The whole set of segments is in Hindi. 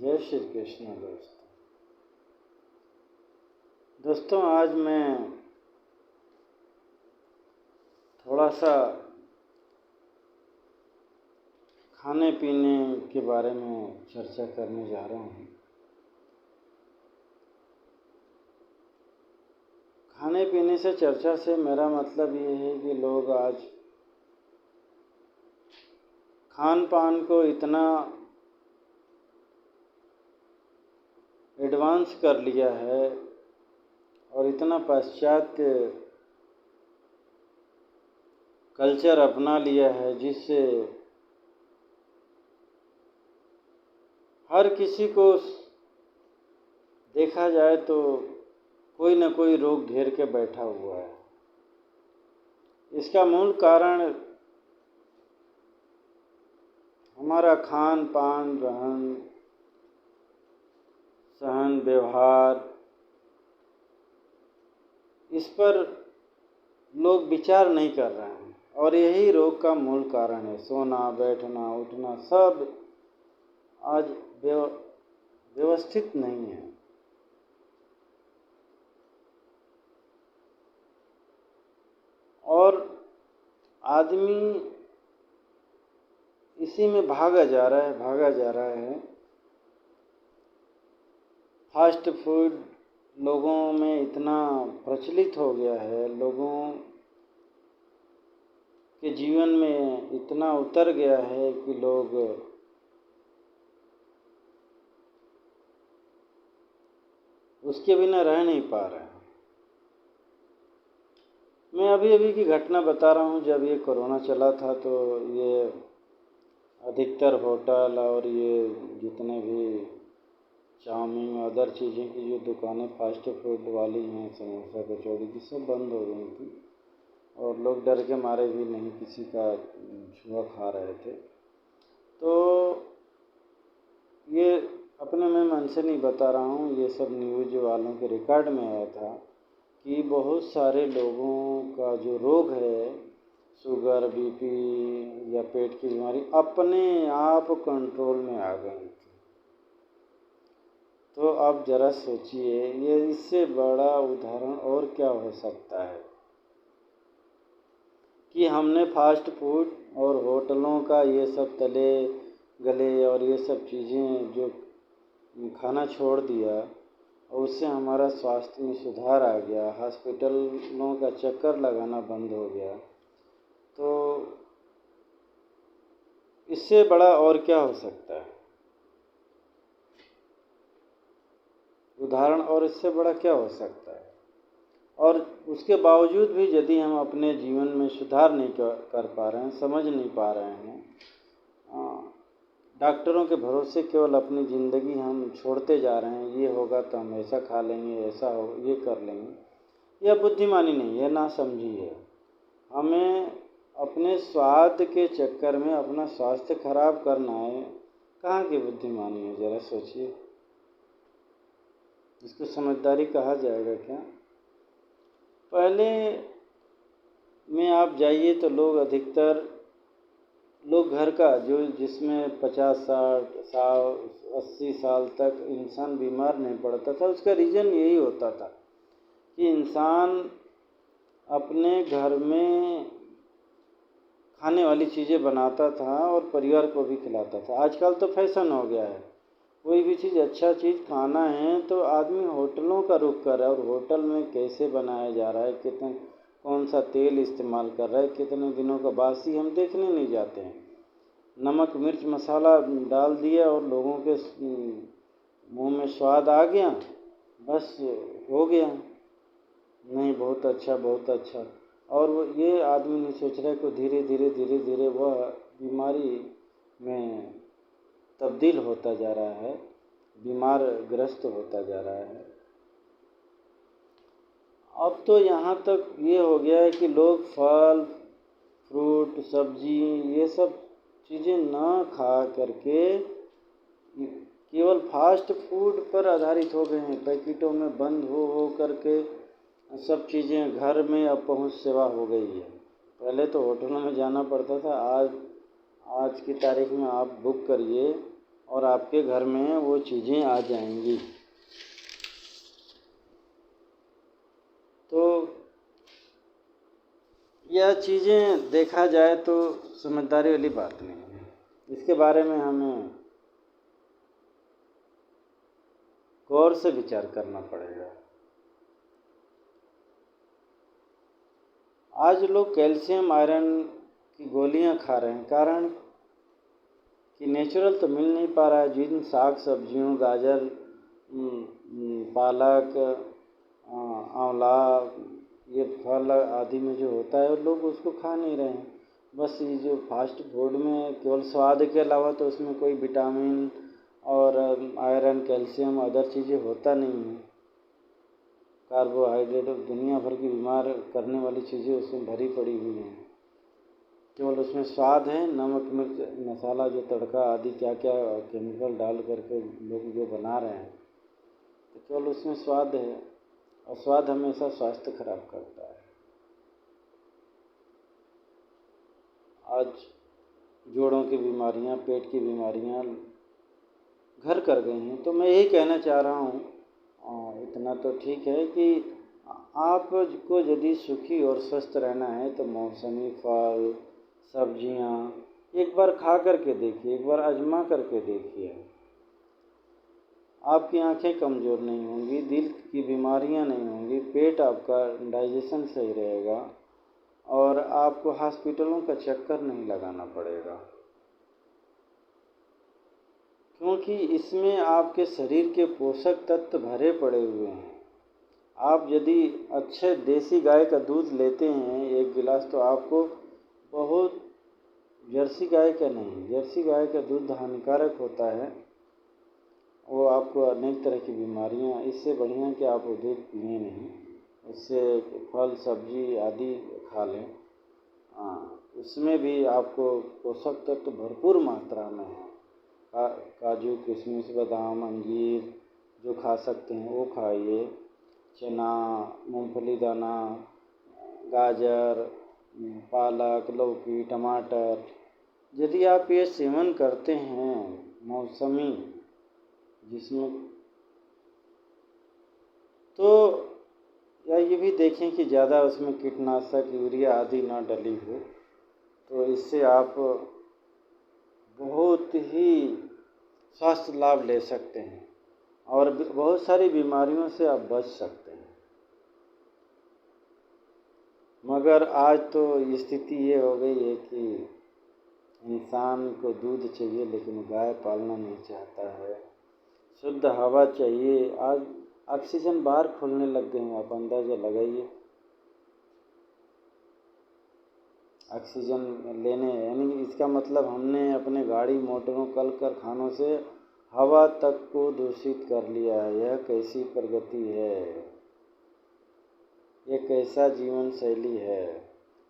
जय श्री कृष्ण दोस्तों, आज मैं थोड़ा सा खाने पीने के बारे में चर्चा करने जा रहा हूँ। खाने पीने से चर्चा से मेरा मतलब ये है कि लोग आज खान पान को इतना एडवांस कर लिया है और इतना पाश्चात्य कल्चर अपना लिया है, जिससे हर किसी को देखा जाए तो कोई न कोई रोग घेर के बैठा हुआ है। इसका मूल कारण हमारा खान पान, रहन सहन, व्यवहार, इस पर लोग विचार नहीं कर रहे हैं और यही रोग का मूल कारण है। सोना, बैठना, उठना सब आज व्यवस्थित नहीं है। और आदमी इसी में भागा जा रहा है। फास्ट फूड लोगों में इतना प्रचलित हो गया है, लोगों के जीवन में इतना उतर गया है कि लोग उसके बिना रह नहीं पा रहे हैं। मैं अभी की घटना बता रहा हूँ। जब ये कोरोना चला था तो ये अधिकतर होटल और ये जितने भी चाउमीन अदर चीज़ें की जो दुकानें फास्ट फूड वाली हैं, समोसा कचौड़ी की, सब बंद हो गई थी और लोग डर के मारे भी नहीं किसी का छुआ खा रहे थे। तो ये अपने मैं मन से नहीं बता रहा हूँ, ये सब न्यूज़ वालों के रिकॉर्ड में आया था कि बहुत सारे लोगों का जो रोग है, शुगर, बीपी या पेट की बीमारी, अपने आप कंट्रोल में आ गई। तो आप ज़रा सोचिए, ये इससे बड़ा उदाहरण और क्या हो सकता है कि हमने फास्ट फूड और होटलों का ये सब तले गले और ये सब चीज़ें जो खाना छोड़ दिया और उससे हमारा स्वास्थ्य में सुधार आ गया, हॉस्पिटलों का चक्कर लगाना बंद हो गया। तो इससे बड़ा और क्या हो सकता है उदाहरण, और इससे बड़ा क्या हो सकता है? और उसके बावजूद भी यदि हम अपने जीवन में सुधार नहीं कर पा रहे हैं, समझ नहीं पा रहे हैं, डॉक्टरों के भरोसे केवल अपनी ज़िंदगी हम छोड़ते जा रहे हैं, ये होगा तो हम ऐसा खा लेंगे, ऐसा हो, ये कर लेंगे, यह बुद्धिमानी नहीं है, नासमझी है। हमें अपने स्वाद के चक्कर में अपना स्वास्थ्य खराब करना है, कहाँ की बुद्धिमानी है? ज़रा सोचिए। इसको समझदारी कहा जाएगा क्या? पहले में आप जाइए तो लोग अधिकतर लोग घर का जो जिसमें 50-60 साल 80 साल तक इंसान बीमार नहीं पड़ता था, उसका रीज़न यही होता था कि इंसान अपने घर में खाने वाली चीज़ें बनाता था और परिवार को भी खिलाता था। आजकल तो फैशन हो गया है, कोई भी चीज़ अच्छा चीज़ खाना है तो आदमी होटलों का रुख कर रहा है और होटल में कैसे बनाया जा रहा है, कितने कौन सा तेल इस्तेमाल कर रहा है, कितने दिनों का बासी हम देखने नहीं जाते हैं। नमक मिर्च मसाला डाल दिया और लोगों के मुंह में स्वाद आ गया, बस हो गया, नहीं बहुत अच्छा बहुत अच्छा। और वो ये आदमी नहीं सोच रहा है कि धीरे धीरे वह बीमारी में तब्दील होता जा रहा है, बीमार ग्रस्त होता जा रहा है। अब तो यहाँ तक ये हो गया है कि लोग फल फ्रूट सब्जी ये सब चीज़ें ना खा करके केवल फास्ट फूड पर आधारित हो गए हैं। पैकेटों में बंद हो करके सब चीज़ें घर में अब पहुँच सेवा हो गई है। पहले तो होटलों में जाना पड़ता था, आज की तारीख में आप बुक करिए और आपके घर में वो चीज़ें आ जाएंगी। तो यह चीज़ें देखा जाए तो समझदारी वाली बात नहीं है, इसके बारे में हमें गौर से विचार करना पड़ेगा। आज लोग कैल्शियम आयरन की गोलियां खा रहे हैं, कारण कि नेचुरल तो मिल नहीं पा रहा है। जिन साग सब्जियों, गाजर, पालक, आंवला, ये फल आदि में जो होता है, लोग उसको खा नहीं रहे हैं। बस ये जो फास्ट फूड में केवल स्वाद के अलावा तो उसमें कोई विटामिन और आयरन, कैल्शियम, अदर चीज़ें होता नहीं है। कार्बोहाइड्रेट और दुनिया भर की बीमार करने वाली चीज़ें उसमें भरी पड़ी हुई हैं। केवल उसमें स्वाद है, नमक मिर्च मसाला जो तड़का आदि क्या क्या केमिकल डाल करके लोग जो बना रहे हैं, तो केवल उसमें स्वाद है, और स्वाद हमेशा स्वास्थ्य खराब करता है। आज जोड़ों की बीमारियां, पेट की बीमारियां घर कर गई हैं। तो मैं यही कहना चाह रहा हूँ, इतना तो ठीक है कि आपको यदि सुखी और स्वस्थ रहना है तो मौसमी फल, सब्जियां एक बार खा करके देखिए, एक बार आजमा करके देखिए। आपकी आंखें कमज़ोर नहीं होंगी, दिल की बीमारियां नहीं होंगी, पेट आपका डाइजेशन सही रहेगा, और आपको हॉस्पिटलों का चक्कर नहीं लगाना पड़ेगा, क्योंकि इसमें आपके शरीर के पोषक तत्व भरे पड़े हुए हैं। आप यदि अच्छे देसी गाय का दूध लेते हैं 1 गिलास, तो आपको बहुत, जर्सी गाय का नहीं, जर्सी गाय का दूध हानिकारक होता है, वो आपको अनेक तरह की बीमारियां, इससे बढ़िया कि आप वो दूध पिए नहीं, उससे फल सब्जी आदि खा लें। उसमें भी आपको पोषक तत्व भरपूर मात्रा में है। काजू, किशमिश, बादाम, अंजीर जो खा सकते हैं वो खाइए, चना, मूंगफली दाना, गाजर, पालक, लौकी, टमाटर, यदि आप ये सेवन करते हैं मौसमी, जिसमें तो या ये भी देखें कि ज़्यादा उसमें कीटनाशक, यूरिया आदि ना डली हो, तो इससे आप बहुत ही स्वास्थ्य लाभ ले सकते हैं और बहुत सारी बीमारियों से आप बच सकते हैं। मगर आज तो स्थिति ये हो गई है कि इंसान को दूध चाहिए लेकिन गाय पालना नहीं चाहता है, शुद्ध हवा चाहिए। आज ऑक्सीजन बाहर खुलने लग गए हैं, आप अंदाज़ा लगाइए। ऑक्सीजन लेने, यानी इसका मतलब हमने अपने गाड़ी, मोटरों, कल कारखानों से हवा तक को दूषित कर लिया है। यह कैसी प्रगति है, ये कैसा जीवन शैली है,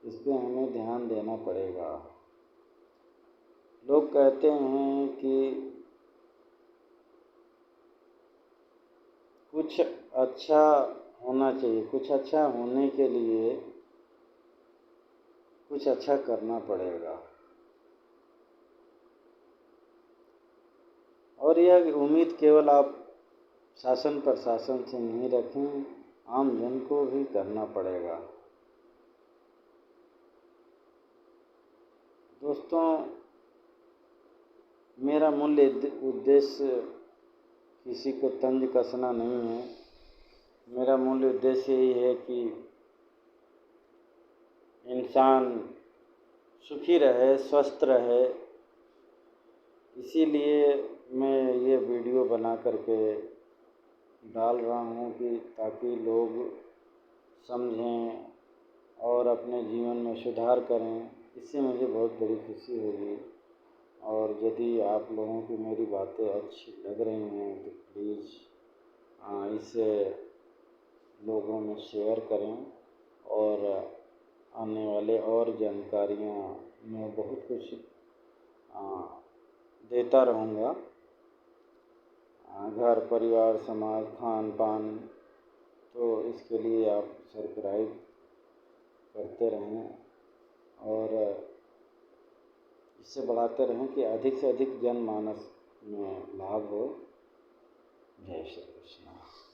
इस पे हमें ध्यान देना पड़ेगा। लोग कहते हैं कि कुछ अच्छा होना चाहिए, कुछ अच्छा होने के लिए कुछ अच्छा करना पड़ेगा, और यह उम्मीद केवल आप शासन प्रशासन से नहीं रखें, आम जन को भी करना पड़ेगा। दोस्तों, मेरा मूल उद्देश्य किसी को तंज कसना नहीं है। मेरा मूल उद्देश्य यही है कि इंसान सुखी रहे, स्वस्थ रहे। इसीलिए मैं ये वीडियो बना करके डाल रहा हूँ कि ताकि लोग समझें और अपने जीवन में सुधार करें। इससे मुझे बहुत बड़ी खुशी होगी। और यदि आप लोगों की मेरी बातें अच्छी लग रही हैं तो प्लीज़ इसे लोगों में शेयर करें, और आने वाले और जानकारियाँ मैं बहुत कुछ देता रहूँगा। घर परिवार समाज खान पान, तो इसके लिए आप सब्सक्राइब करते रहें और इससे बढ़ाते रहें कि अधिक से अधिक जनमानस में लाभ हो। जय श्री कृष्ण।